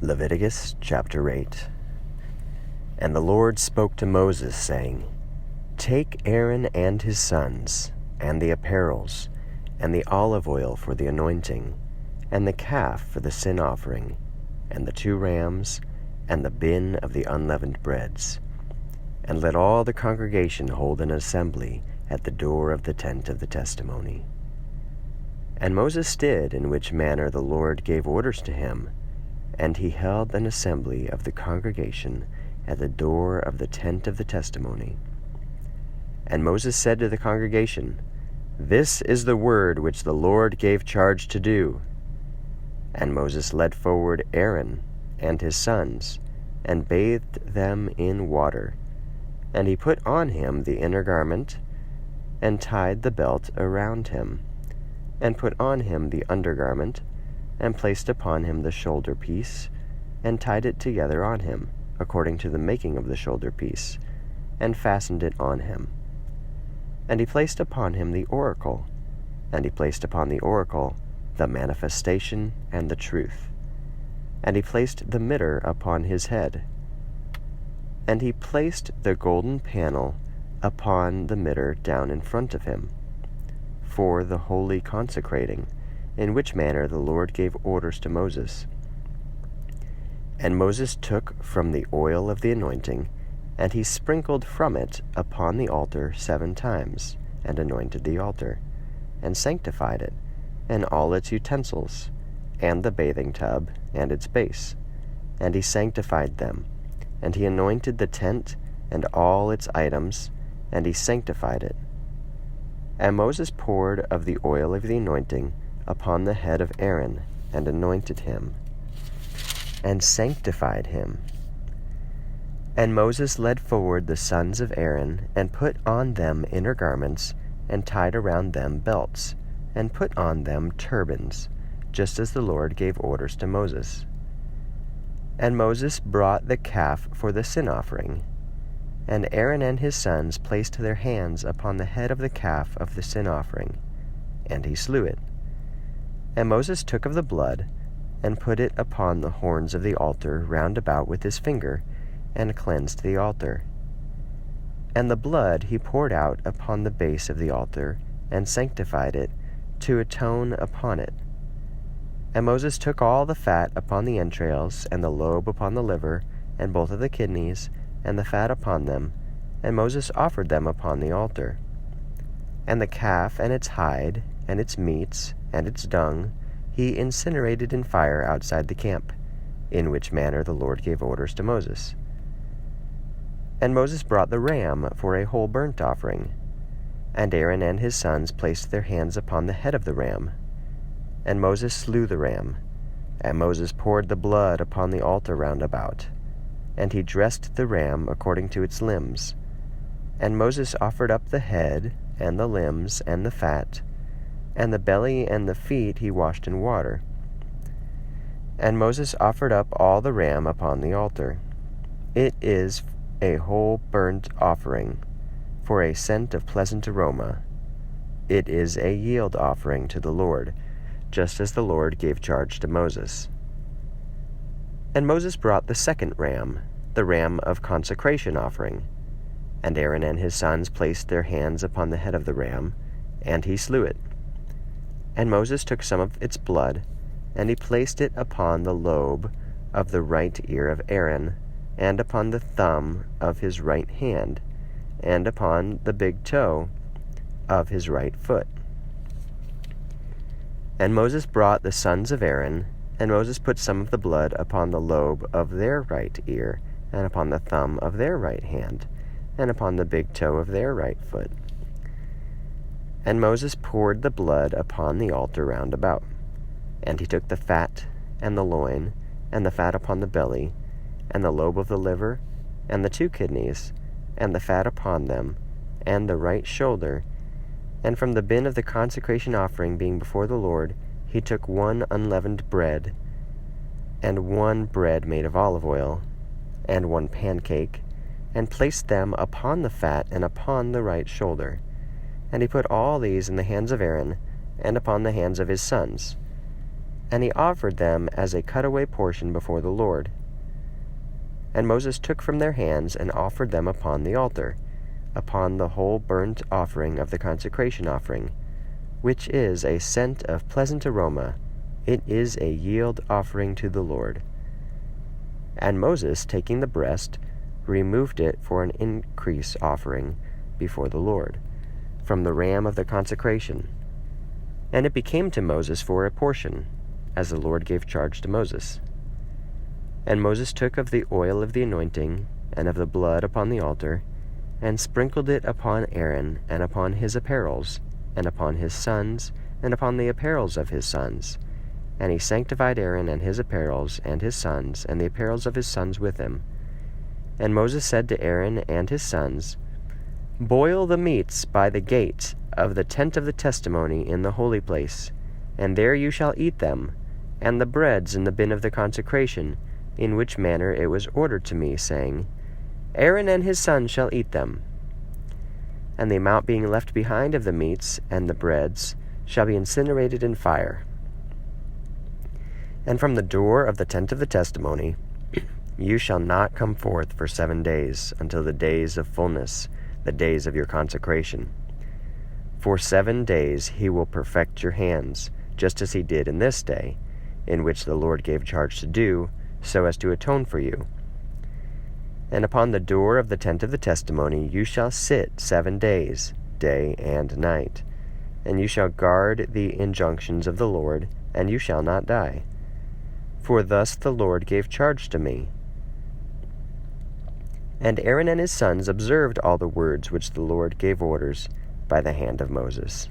Leviticus chapter 8. And the Lord spoke to Moses, saying, Take Aaron and his sons, and the apparels, and the olive oil for the anointing, and the calf for the sin offering, and the 2 rams, and the bin of the unleavened breads, and let all the congregation hold an assembly at the door of the tent of the testimony. And Moses did in which manner the Lord gave orders to him, and he held an assembly of the congregation at the door of the tent of the testimony. And Moses said to the congregation, This is the word which the Lord gave charge to do. And Moses led forward Aaron and his sons, and bathed them in water. And he put on him the inner garment, and tied the belt around him, and put on him the undergarment, and placed upon him the shoulder piece, and tied it together on him, according to the making of the shoulder piece, and fastened it on him. And he placed upon him the oracle, and he placed upon the oracle the manifestation and the truth. And he placed the mitre upon his head. And he placed the golden panel upon the mitre down in front of him, for the holy consecrating, in which manner the Lord gave orders to Moses. And Moses took from the oil of the anointing, and he sprinkled from it upon the altar 7 times, and anointed the altar, and sanctified it, and all its utensils, and the bathing tub, and its base. And he sanctified them, and he anointed the tent, and all its items, and he sanctified it. And Moses poured of the oil of the anointing upon the head of Aaron, and anointed him, and sanctified him. And Moses led forward the sons of Aaron, and put on them inner garments, and tied around them belts, and put on them turbans, just as the Lord gave orders to Moses. And Moses brought the calf for the sin offering, and Aaron and his sons placed their hands upon the head of the calf of the sin offering, and he slew it. And Moses took of the blood, and put it upon the horns of the altar round about with his finger, and cleansed the altar. And the blood he poured out upon the base of the altar, and sanctified it, to atone upon it. And Moses took all the fat upon the entrails, and the lobe upon the liver, and both of the kidneys, and the fat upon them, and Moses offered them upon the altar. And the calf and its hide, and its meats, and its dung, he incinerated in fire outside the camp, in which manner the Lord gave orders to Moses. And Moses brought the ram for a whole burnt offering, and Aaron and his sons placed their hands upon the head of the ram. And Moses slew the ram, and Moses poured the blood upon the altar round about, and he dressed the ram according to its limbs. And Moses offered up the head, and the limbs, and the fat, and the belly and the feet he washed in water. And Moses offered up all the ram upon the altar. It is a whole burnt offering, for a scent of pleasant aroma. It is a yield offering to the Lord, just as the Lord gave charge to Moses. And Moses brought the second ram, the ram of consecration offering. And Aaron and his sons placed their hands upon the head of the ram, and he slew it. And Moses took some of its blood, and he placed it upon the lobe of the right ear of Aaron, and upon the thumb of his right hand, and upon the big toe of his right foot. And Moses brought the sons of Aaron, and Moses put some of the blood upon the lobe of their right ear, and upon the thumb of their right hand, and upon the big toe of their right foot. And Moses poured the blood upon the altar round about. And he took the fat, and the loin, and the fat upon the belly, and the lobe of the liver, and the 2 kidneys, and the fat upon them, and the right shoulder. And from the bin of the consecration offering being before the Lord, he took 1 unleavened bread, and 1 bread made of olive oil, and 1 pancake, and placed them upon the fat and upon the right shoulder. And he put all these in the hands of Aaron, and upon the hands of his sons. and he offered them as a cutaway portion before the Lord. And Moses took from their hands and offered them upon the altar, upon the whole burnt offering of the consecration offering, which is a scent of pleasant aroma. It is a yield offering to the Lord. And Moses, taking the breast, removed it for an increase offering before the Lord, from the ram of the consecration. And it became to Moses for a portion, as the Lord gave charge to Moses. And Moses took of the oil of the anointing, and of the blood upon the altar, and sprinkled it upon Aaron, and upon his apparels, and upon his sons, and upon the apparels of his sons. And he sanctified Aaron and his apparels, and his sons, and the apparels of his sons with him. And Moses said to Aaron and his sons, Boil the meats by the gate of the tent of the testimony in the holy place, and there you shall eat them, and the breads in the bin of the consecration, in which manner it was ordered to me, saying, Aaron and his sons shall eat them. And the amount being left behind of the meats and the breads shall be incinerated in fire. And from the door of the tent of the testimony you shall not come forth for 7 days, until the days of fullness, the days of your consecration. For 7 days he will perfect your hands, just as he did in this day, in which the Lord gave charge to do, so as to atone for you. And upon the door of the tent of the testimony you shall sit 7 days, day and night. And you shall guard the injunctions of the Lord, and you shall not die. For thus the Lord gave charge to me. And Aaron and his sons observed all the words which the Lord gave orders by the hand of Moses.